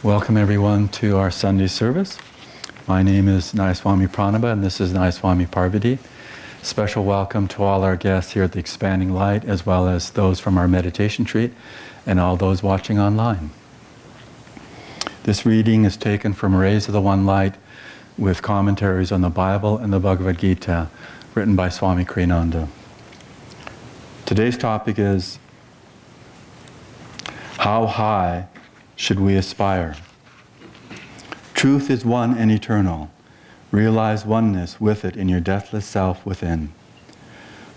Welcome everyone to our Sunday service. My name is Nayaswami Pranaba and this is Nayaswami Parvati. Special welcome to all our guests here at the Expanding Light, as well as those from our meditation retreat and all those watching online. This reading is taken from Rays of the One Light with commentaries on the Bible and the Bhagavad Gita, written by Swami Ananda. Today's topic is, how high should we aspire? Truth is one and eternal. Realize oneness with it in your deathless self within.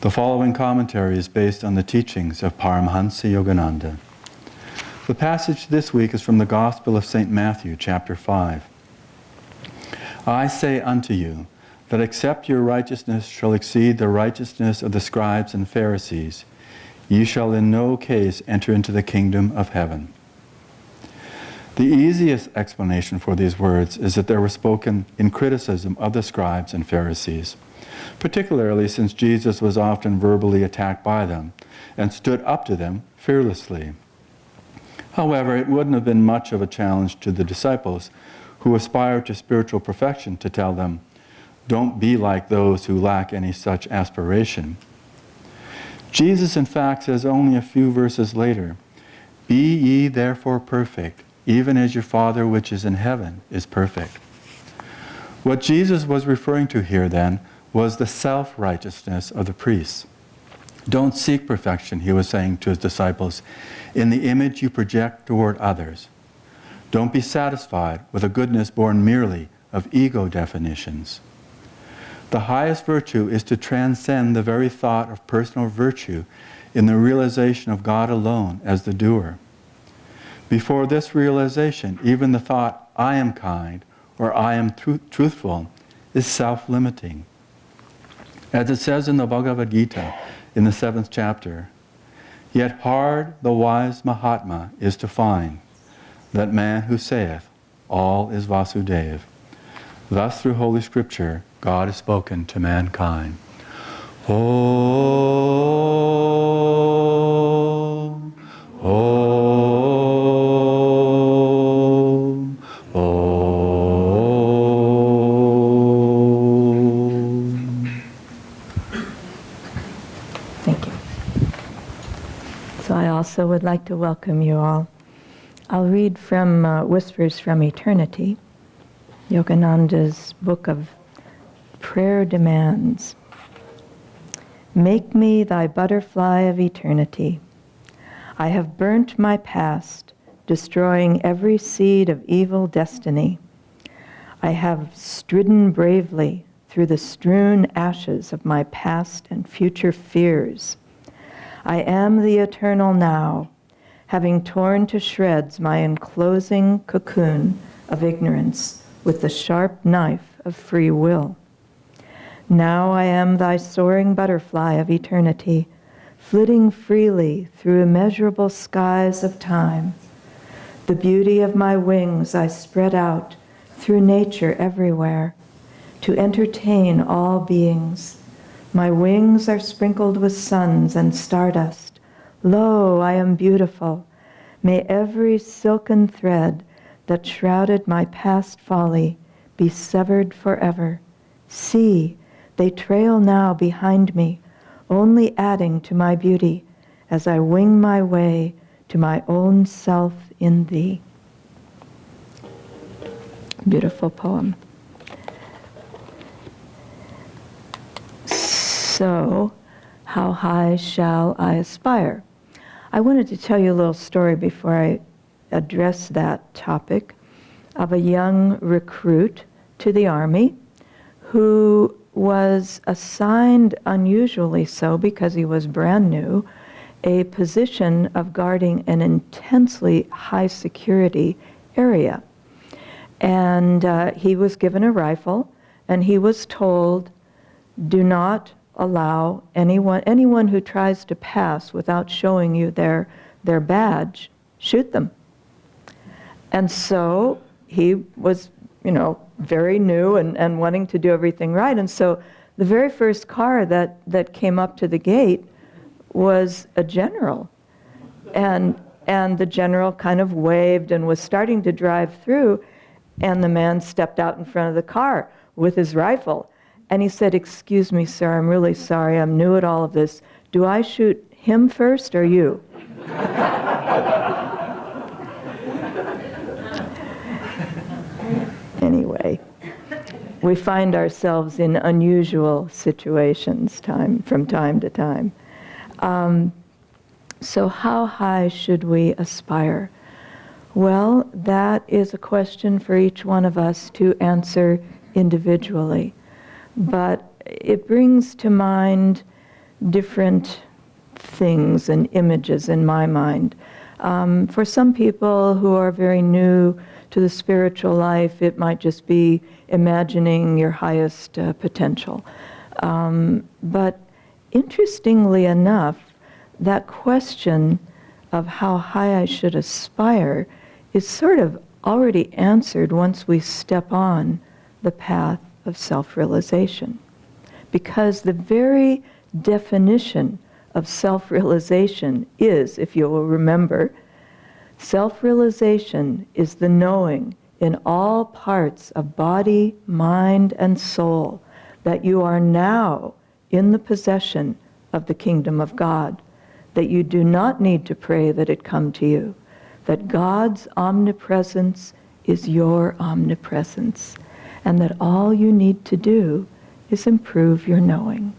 The following commentary is based on the teachings of Paramahansa Yogananda. The passage this week is from the Gospel of St. Matthew, chapter 5. I say unto you, that except your righteousness shall exceed the righteousness of the scribes and Pharisees, ye shall in no case enter into the kingdom of heaven. The easiest explanation for these words is that they were spoken in criticism of the scribes and Pharisees, particularly since Jesus was often verbally attacked by them and stood up to them fearlessly. However, it wouldn't have been much of a challenge to the disciples who aspired to spiritual perfection to tell them, don't be like those who lack any such aspiration. Jesus, in fact, says only a few verses later, be ye therefore perfect, even as your Father which is in heaven is perfect. What Jesus was referring to here then was the self-righteousness of the priests. Don't seek perfection, he was saying to his disciples, in the image you project toward others. Don't be satisfied with a goodness born merely of ego definitions. The highest virtue is to transcend the very thought of personal virtue in the realization of God alone as the doer. Before this realization, even the thought, I am kind, or I am truthful, is self-limiting. As it says in the Bhagavad Gita, in the 7th chapter, yet hard the wise Mahatma is to find, that man who saith, all is Vasudev. Thus through Holy Scripture, God has spoken to mankind. Oh. So I also would like to welcome you all. I'll read from Whispers from Eternity, Yogananda's book of prayer demands. Make me thy butterfly of eternity. I have burnt my past, destroying every seed of evil destiny. I have stridden bravely through the strewn ashes of my past and future fears. I am the eternal now, having torn to shreds my enclosing cocoon of ignorance with the sharp knife of free will. Now I am thy soaring butterfly of eternity, flitting freely through immeasurable skies of time. The beauty of my wings I spread out through nature everywhere, to entertain all beings. My wings are sprinkled with suns and stardust. Lo, I am beautiful. May every silken thread that shrouded my past folly be severed forever. See, they trail now behind me, only adding to my beauty as I wing my way to my own self in thee. Beautiful poem. So, how high shall I aspire? I wanted to tell you a little story before I address that topic of a young recruit to the Army who was assigned, unusually so because he was brand new, a position of guarding an intensely high security area. And he was given a rifle, and he was told, do not allow anyone who tries to pass without showing you their badge, shoot them. And so he was, very new and wanting to do everything right. And so the very first car that came up to the gate was a general. And the general kind of waved and was starting to drive through, and the man stepped out in front of the car with his rifle. And he said, "Excuse me, sir, I'm really sorry. I'm new at all of this. Do I shoot him first or you?" Anyway, we find ourselves in unusual situations from time to time. So how high should we aspire? Well, that is a question for each one of us to answer individually. But it brings to mind different things and images in my mind. For some people who are very new to the spiritual life, it might just be imagining your highest potential. But interestingly enough, that question of how high I should aspire is sort of already answered once we step on the path of self-realization. Because the very definition of self-realization is, if you will remember, self-realization is the knowing in all parts of body, mind, and soul that you are now in the possession of the kingdom of God, that you do not need to pray that it come to you, that God's omnipresence is your omnipresence, and that all you need to do is improve your knowing.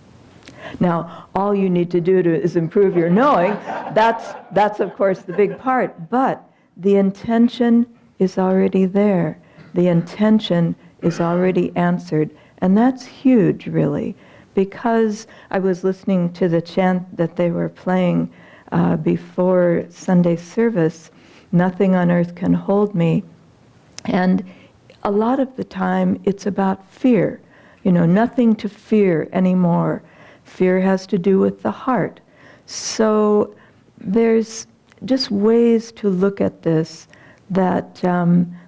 Now, all you need to do is improve your knowing. That's of course the big part, but the intention is already there. The intention is already answered, and that's huge, really, because I was listening to the chant that they were playing before Sunday service, "Nothing on earth can hold me," and a lot of the time it's about fear. Nothing to fear anymore. Fear has to do with the heart. So there's just ways to look at this that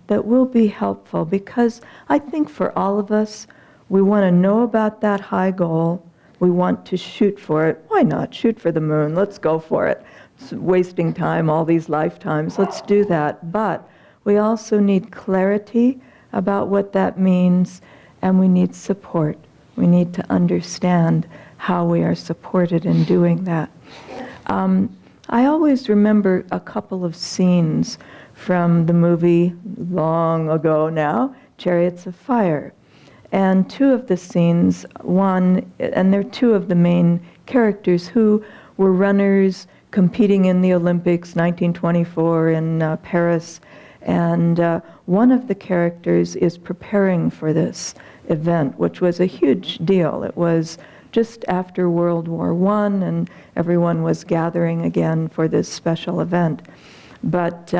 will be helpful, because I think for all of us, we want to know about that high goal. We want to shoot for it. Why not? Shoot for the moon. Let's go for it. It's wasting time, all these lifetimes. Let's do that. But we also need clarity about what that means, and we need support. We need to understand how we are supported in doing that. I always remember a couple of scenes from the movie long ago now, Chariots of Fire. And two of the scenes, and they're two of the main characters who were runners competing in the Olympics, 1924 in Paris. And one of the characters is preparing for this event, which was a huge deal. It was just after World War I, and everyone was gathering again for this special event. But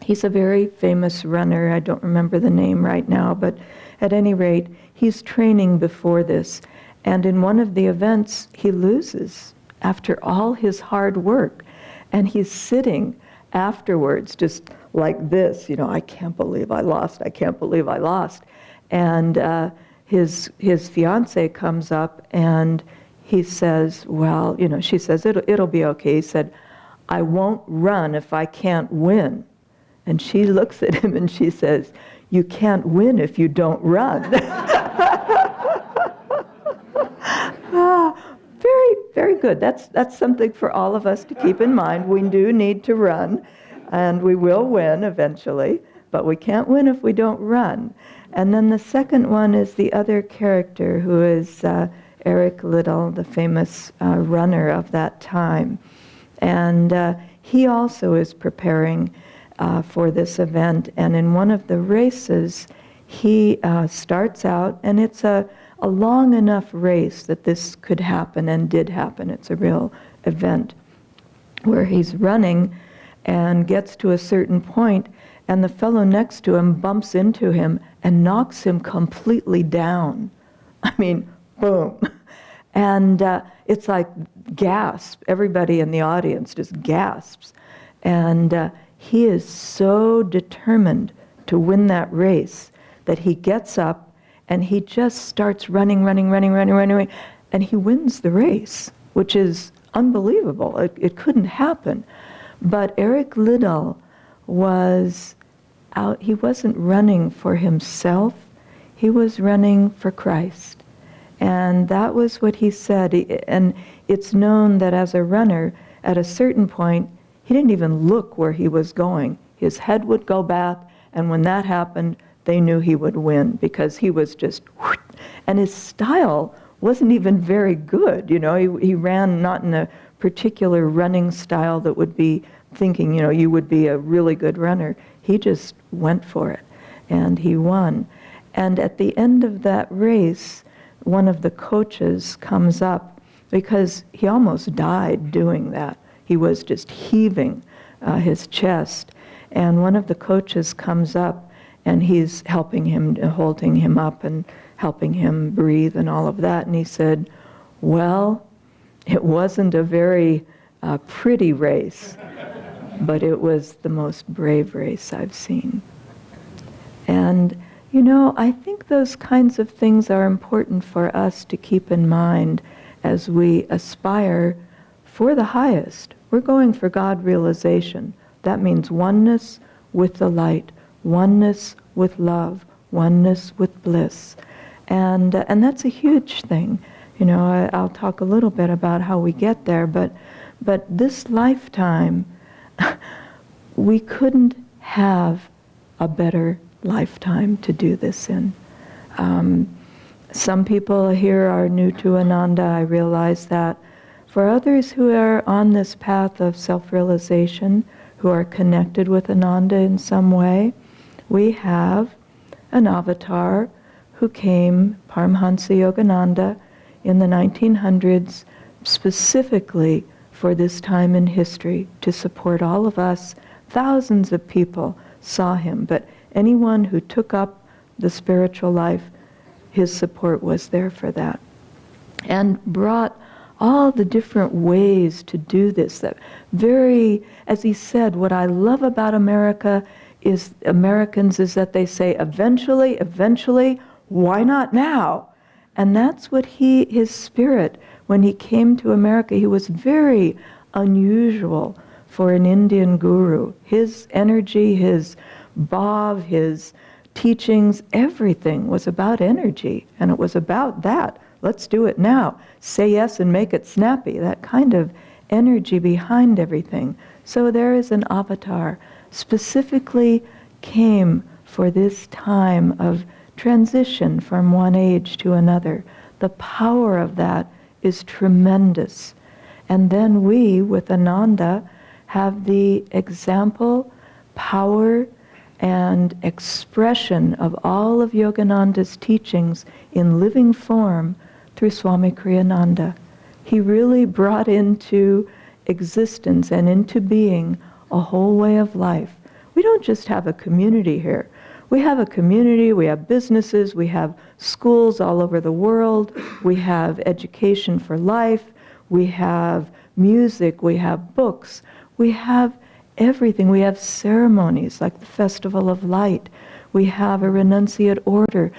he's a very famous runner. I don't remember the name right now, but at any rate, he's training before this. And in one of the events, he loses after all his hard work. And he's sitting afterwards just like this, I can't believe I lost, I can't believe I lost. And his fiance comes up and he says, well, she says, it'll be okay. He said, I won't run if I can't win. And she looks at him and she says, you can't win if you don't run. Very, very good. That's something for all of us to keep in mind. We do need to run, and we will win eventually, but we can't win if we don't run. And then the second one is the other character, who is Eric Liddell, the famous runner of that time. And he also is preparing for this event. And in one of the races, he starts out, and it's a long enough race that this could happen and did happen. It's a real event where he's running and gets to a certain point, and the fellow next to him bumps into him and knocks him completely down. I mean, boom. And it's like gasp. Everybody in the audience just gasps. And he is so determined to win that race that he gets up and he just starts running, and he wins the race, which is unbelievable. It couldn't happen. But Eric Liddell was out. He wasn't running for himself. He was running for Christ. And that was what he said. And it's known that as a runner, at a certain point, he didn't even look where he was going. His head would go back, and when that happened, they knew he would win, because he was just, whoosh, and his style wasn't even very good. He ran not in a particular running style that would be thinking, you would be a really good runner. He just went for it, and he won. And at the end of that race, one of the coaches comes up, because he almost died doing that. He was just heaving his chest. And one of the coaches comes up, and he's helping him, holding him up and helping him breathe and all of that. And he said, well, it wasn't a very pretty race, but it was the most brave race I've seen. And, I think those kinds of things are important for us to keep in mind as we aspire for the highest. We're going for God realization. That means oneness with the light, oneness with love, oneness with bliss. And that's a huge thing. I'll talk a little bit about how we get there, but this lifetime, we couldn't have a better lifetime to do this in. Some people here are new to Ananda, I realize that. For others who are on this path of self-realization, who are connected with Ananda in some way, we have an avatar who came, Paramhansa Yogananda, in the 1900s, specifically for this time in history, to support all of us. Thousands of people saw him, but anyone who took up the spiritual life, his support was there for that. And brought all the different ways to do this. That very, as he said, what I love about Americans is that they say, eventually, why not now? And that's what his spirit, when he came to America, he was very unusual for an Indian guru. His energy, his bhav, his teachings, everything was about energy, and it was about that. Let's do it now. Say yes and make it snappy. That kind of energy behind everything. So there is an avatar specifically came for this time of transition from one age to another. The power of that is tremendous. And then we, with Ananda, have the example, power, and expression of all of Yogananda's teachings in living form through Swami Kriyananda. He really brought into existence and into being a whole way of life. We don't just have a community here. We have a community, we have businesses, we have schools all over the world, we have education for life, we have music, we have books, we have everything. We have ceremonies like the Festival of Light. We have a renunciate order.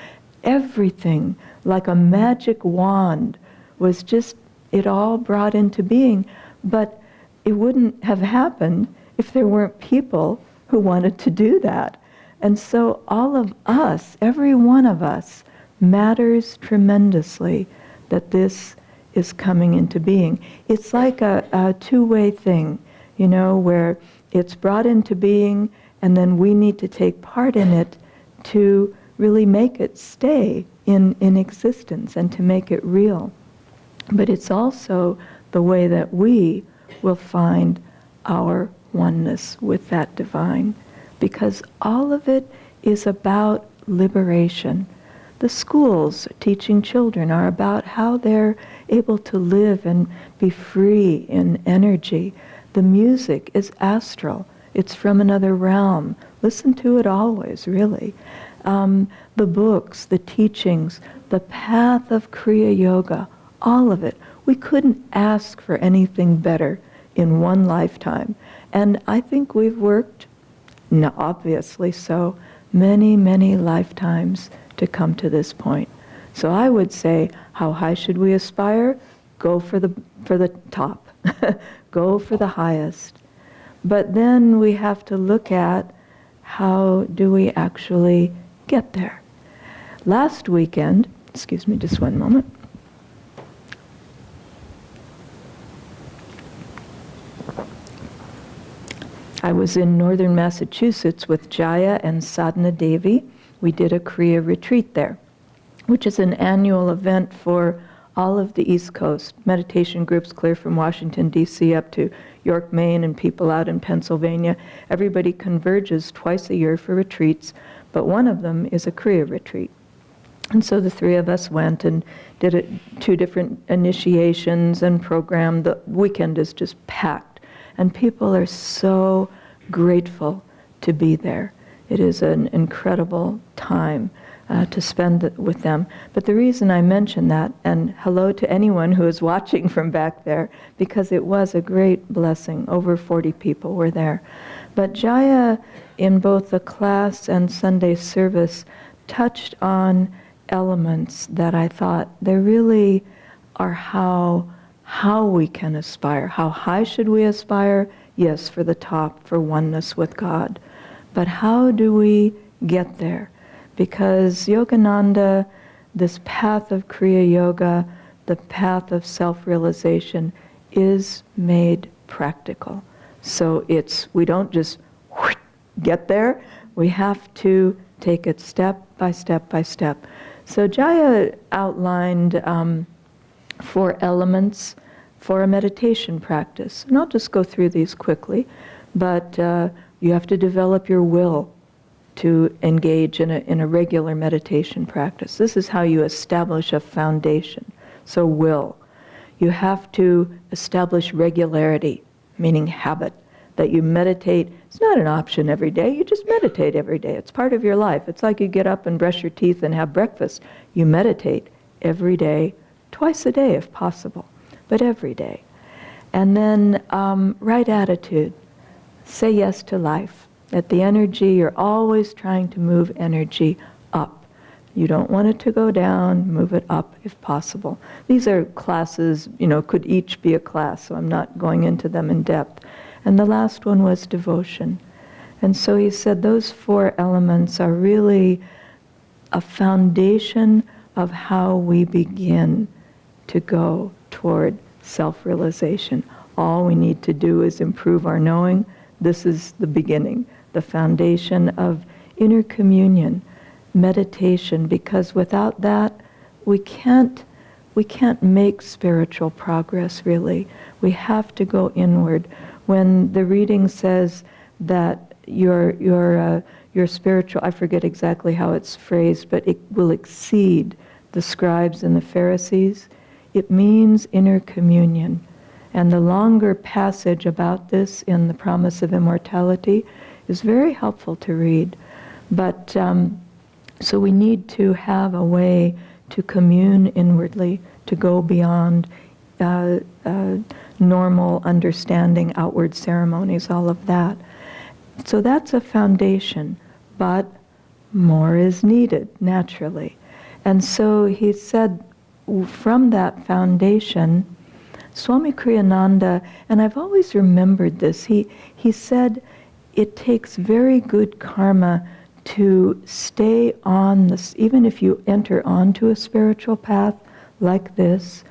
Everything, like a magic wand, was just, it all brought into being. But it wouldn't have happened if there weren't people who wanted to do that. And so all of us, every one of us, matters tremendously that this is coming into being. It's like a two-way thing, you know, where it's brought into being and then we need to take part in it to really make it stay in existence and to make it real. But it's also the way that we will find our oneness with that divine, because all of it is about liberation. The schools teaching children are about how they're able to live and be free in energy. The music is astral. It's from another realm. Listen to it always, really. The books, the teachings, the path of Kriya Yoga, all of it. We couldn't ask for anything better in one lifetime. And I think we've worked, obviously so, many, many lifetimes to come to this point. So I would say, how high should we aspire? Go for the top. Go for the highest. But then we have to look at how do we actually get there. Last weekend, excuse me just one moment. I was in northern Massachusetts with Jaya and Sadhana Devi. We did a Kriya Retreat there, which is an annual event for all of the East Coast. Meditation groups clear from Washington, D.C. up to York, Maine, and people out in Pennsylvania. Everybody converges twice a year for retreats, but one of them is a Kriya Retreat. And so the three of us went and did 2 different initiations and program. The weekend is just packed. And people are so grateful to be there. It is an incredible time to spend with them. But the reason I mention that, and hello to anyone who is watching from back there, because it was a great blessing. Over 40 people were there. But Jaya, in both the class and Sunday service, touched on elements that I thought they really are how we can aspire. How high should we aspire? Yes, for the top, for oneness with God. But how do we get there? Because Yogananda, this path of Kriya Yoga, the path of self-realization, is made practical. So we don't just get there, we have to take it step by step by step. So Jaya outlined 4 elements for a meditation practice. And I'll just go through these quickly, but you have to develop your will to engage in a regular meditation practice. This is how you establish a foundation. So will. You have to establish regularity, meaning habit, that you meditate. It's not an option every day. You just meditate every day. It's part of your life. It's like you get up and brush your teeth and have breakfast. You meditate every day, twice a day if possible, but every day. And then right attitude. Say yes to life. At the energy, you're always trying to move energy up. You don't want it to go down, move it up if possible. These are classes, could each be a class, so I'm not going into them in depth. And the last one was devotion. And so he said those 4 elements are really a foundation of how we begin to go toward self-realization. all we need to do is improve our knowing. This is the beginning, the foundation of inner communion, meditation, because without that, we can't make spiritual progress, really. We have to go inward. When the reading says that your spiritual, I forget exactly how it's phrased, but it will exceed the scribes and the Pharisees, it means inner communion. And the longer passage about this in the Promise of Immortality is very helpful to read. But so we need to have a way to commune inwardly, to go beyond normal understanding, outward ceremonies, all of that. So that's a foundation, but more is needed, naturally. And so he said, from that foundation, Swami Kriyananda, and I've always remembered this, he said it takes very good karma to stay on this, even if you enter onto a spiritual path like this,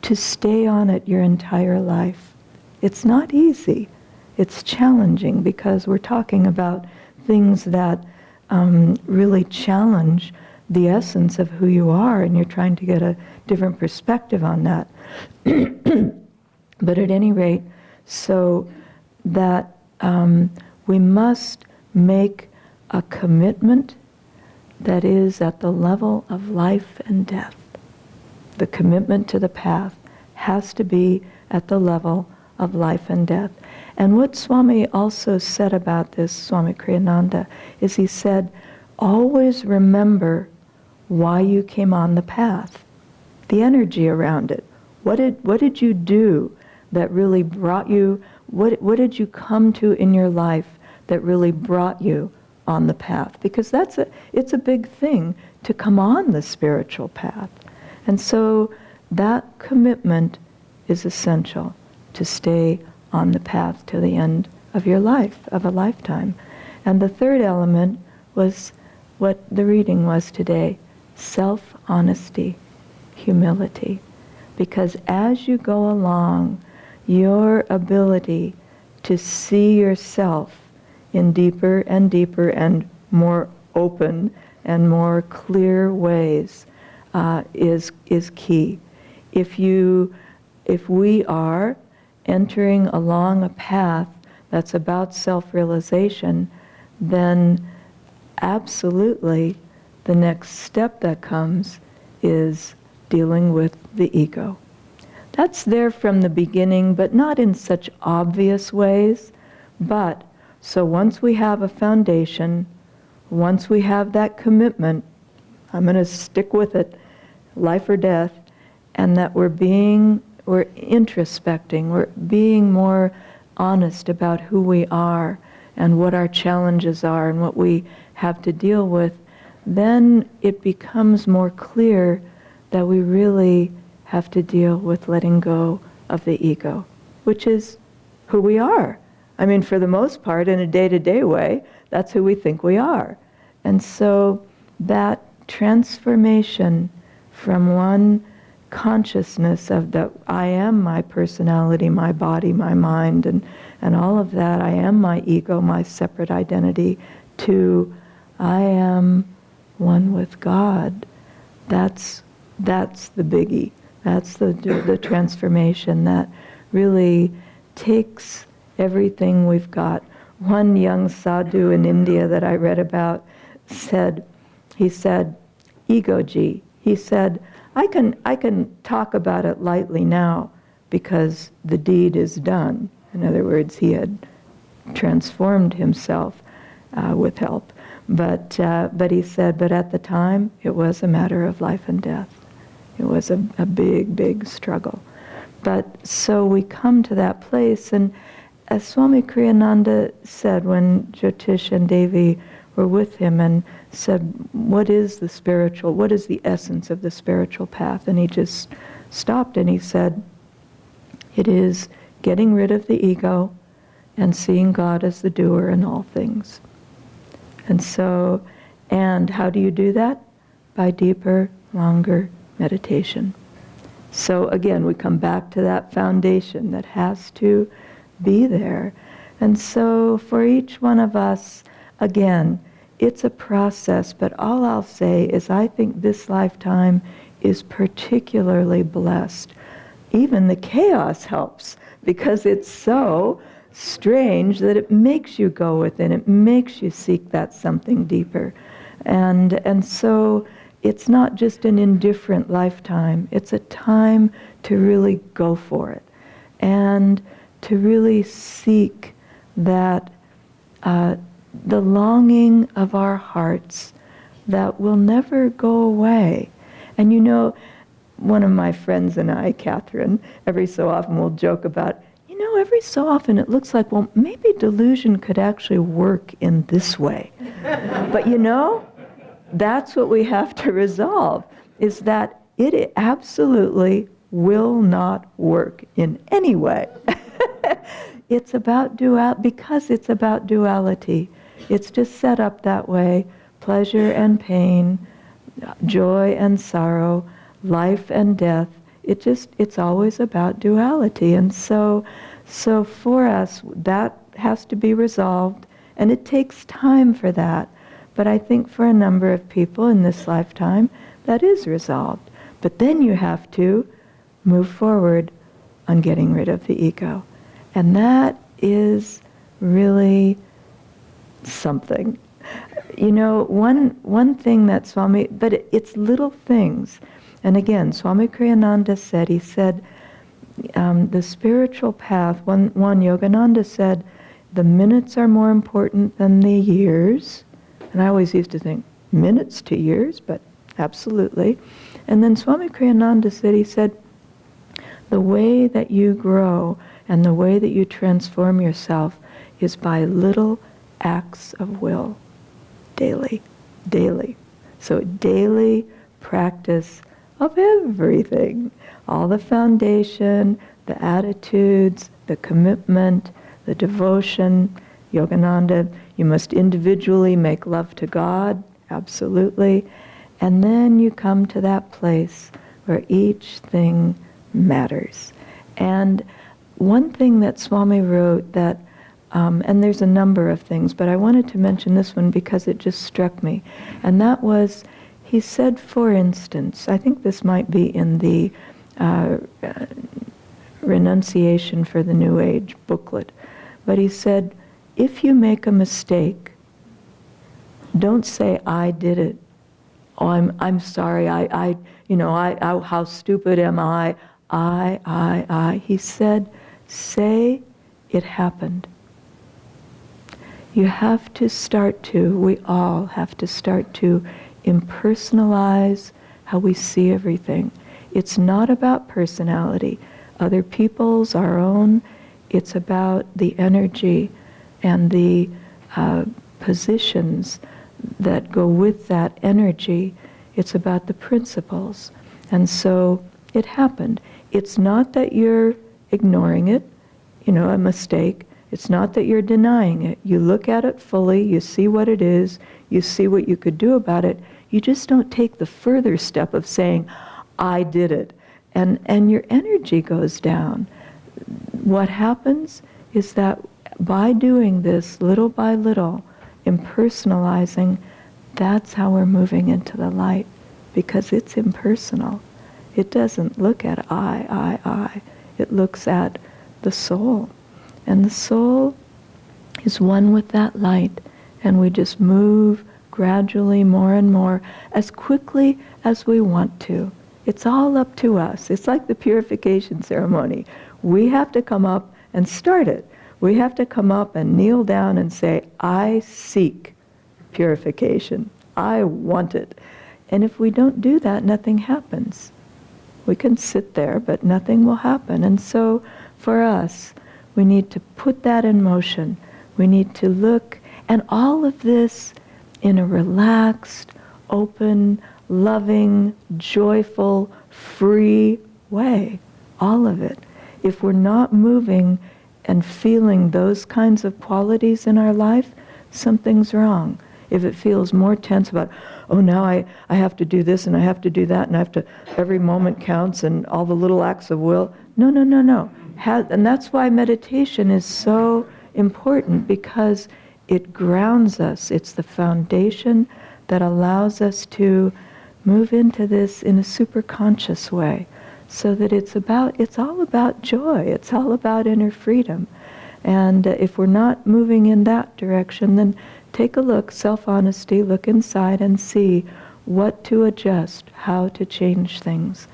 to stay on it your entire life. It's not easy. It's challenging because we're talking about things that really challenge the essence of who you are, and you're trying to get a different perspective on that. But at any rate, so that we must make a commitment that is at the level of life and death. The commitment to the path has to be at the level of life and death. And what Swami also said about this, Swami Kriyananda, is he said, always remember why you came on the path, the energy around it. What did you do that really brought you, what did you come to in your life that really brought you on the path? Because it's a big thing to come on the spiritual path. And so that commitment is essential to stay on the path to the end of your life, of a lifetime. And the third element was what the reading was today, self-honesty, humility. Because as you go along, your ability to see yourself in deeper and deeper and more open and more clear ways is key. If we are entering along a path that's about self-realization, then absolutely the next step that comes is dealing with the ego. That's there from the beginning, but not in such obvious ways. But so once we have a foundation, once we have that commitment, I'm going to stick with it, life or death, and that we're introspecting, we're being more honest about who we are and what our challenges are and what we have to deal with, then it becomes more clear that we really have to deal with letting go of the ego, which is who we are. I mean, for the most part, in a day-to-day way, that's who we think we are. And so that transformation from one consciousness of that I am my personality, my body, my mind, and all of that, I am my ego, my separate identity, to I am one with God. That's the biggie. That's the transformation that really takes everything we've got. One young sadhu in India that I read about said, ego-ji, he said, I can talk about it lightly now because the deed is done. In other words, he had transformed himself with help. But he said, but at the time, it was a matter of life and death. It was a big, big struggle. But so we come to that place, and as Swami Kriyananda said when Jyotish and Devi were with him and said, what is the essence of the spiritual path? And he just stopped and he said, it is getting rid of the ego and seeing God as the doer in all things. And so, and how do you do that? By deeper, longer meditation. So again, we come back to that foundation that has to be there. And so for each one of us, again, it's a process, but all I'll say is I think this lifetime is particularly blessed. Even the chaos helps, because it's so strange that it makes you go within, it makes you seek that something deeper. And so it's not just an indifferent lifetime, it's a time to really go for it and to really seek that the longing of our hearts that will never go away. And you know, one of my friends and I, Catherine, every so often will joke about, you know, every so often it looks like, well, maybe delusion could actually work in this way. But you know, that's what we have to resolve, is that it absolutely will not work in any way. It's about because it's about duality. It's just set up that way, pleasure and pain, joy and sorrow, life and death. It's always about duality. And so for us, that has to be resolved, and it takes time for that. But I think for a number of people in this lifetime, that is resolved. But then you have to move forward on getting rid of the ego. And that is really something. You know, one thing that Swami, but it's little things. And again, Swami Kriyananda said, he said, the spiritual path, one Yogananda said, the minutes are more important than the years. And I always used to think, minutes to years, but absolutely. And then Swami Kriyananda said, he said, the way that you grow and the way that you transform yourself is by little acts of will, daily. So daily practice of everything, all the foundation, the attitudes, the commitment, the devotion. Yogananda, you must individually make love to God, absolutely. And then you come to that place where each thing matters. And one thing that Swami wrote that, and there's a number of things, but I wanted to mention this one because it just struck me. And that was, he said, for instance, I think this might be in the Renunciation for the New Age booklet, but he said, if you make a mistake, don't say, I did it. Oh, I'm sorry, I how stupid am I? He said, say it happened. You have to start to, we all have to start to impersonalize how we see everything. It's not about personality, other people's, our own. It's about the energy and the positions that go with that energy. It's about the principles. And so it happened. It's not that you're ignoring it, a mistake. It's not that you're denying it. You look at it fully, you see what it is, you see what you could do about it. You just don't take the further step of saying, I did it. And your energy goes down. What happens is that by doing this little by little, impersonalizing, that's how we're moving into the light, because it's impersonal. It doesn't look at I. It looks at the soul. And the soul is one with that light, and we just move gradually more and more as quickly as we want to. It's all up to us. It's like the purification ceremony. We have to come up and start it. We have to come up and kneel down and say, I seek purification. I want it. And if we don't do that, nothing happens. We can sit there, but nothing will happen. And so for us, we need to put that in motion. We need to look, and all of this in a relaxed, open, loving, joyful, free way. All of it. If we're not moving and feeling those kinds of qualities in our life, something's wrong. if it feels more tense about, oh, now I have to do this and I have to do that and I have to, every moment counts and all the little acts of will. No, no, no, no. And that's why meditation is so important, because it grounds us. It's the foundation that allows us to move into this in a super conscious way, so that it's all about joy. It's all about inner freedom. And if we're not moving in that direction, then take a look, self-honesty, look inside and see what to adjust, how to change things.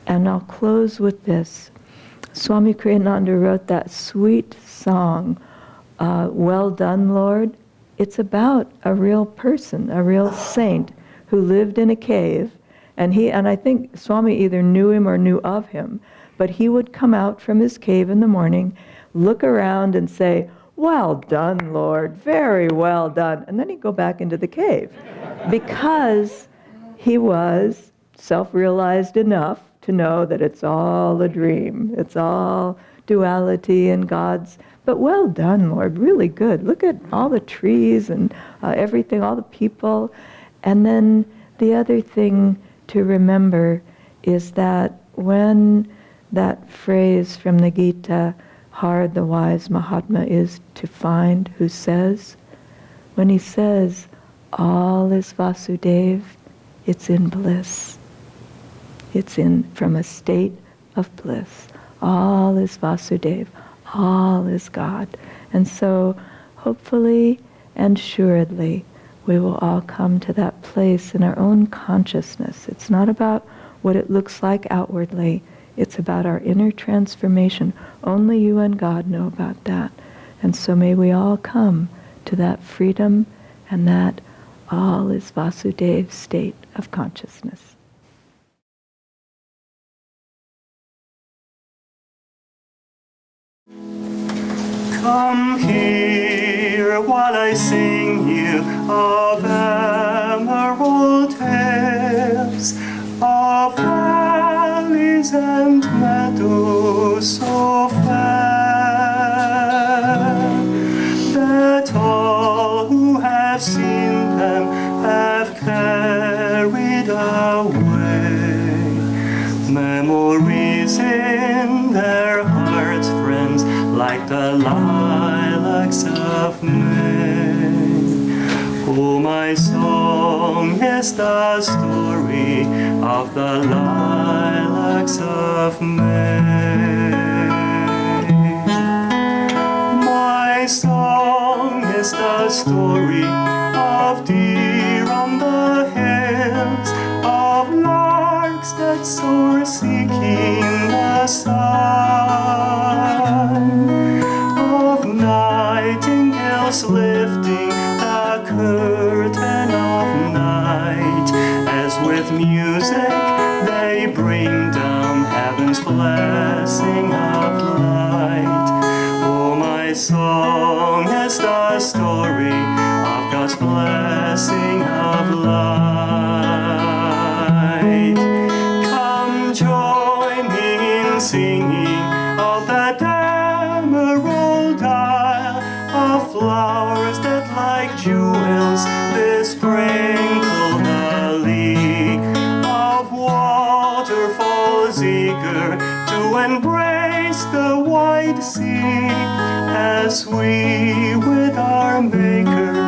And I'll close with this. Swami Kriyananda wrote that sweet song, Well Done, Lord. It's about a real person, a real saint who lived in a cave. And I think Swami either knew him or knew of him, but he would come out from his cave in the morning, look around and say, well done, Lord, very well done. And then he'd go back into the cave, because he was self-realized enough to know that it's all a dream. It's all duality and God's. But well done, Lord, really good. Look at all the trees and everything, all the people. And then the other thing to remember is that when that phrase from the Gita, hard the wise Mahatma is to find, who says, when he says, all is Vasudev, it's in bliss. It's from a state of bliss. All is Vasudev, all is God. And so hopefully and assuredly, we will all come to that place in our own consciousness. It's not about what it looks like outwardly. It's about our inner transformation. Only you and God know about that. And so may we all come to that freedom and that all is Vasudev state of consciousness. Come here while I sing you of emerald tales, of valleys and meadows so fair, that all who have seen them have carried away memories in their hearts, friends, like the lilacs of May. Oh, my song is the story of the lilacs of May. My song is the story of deer on the hills, of larks that soar seeking the sun, of nightingales lifting the curtain of night, as with music they bring down heaven's blessing of light. Oh, my song is the story of God's blessing of light. Come join me in singing of that emerald isle, of flowers that like jewels besprinkle the lea, of waterfalls eager to embrace the wide sea, as we with our Maker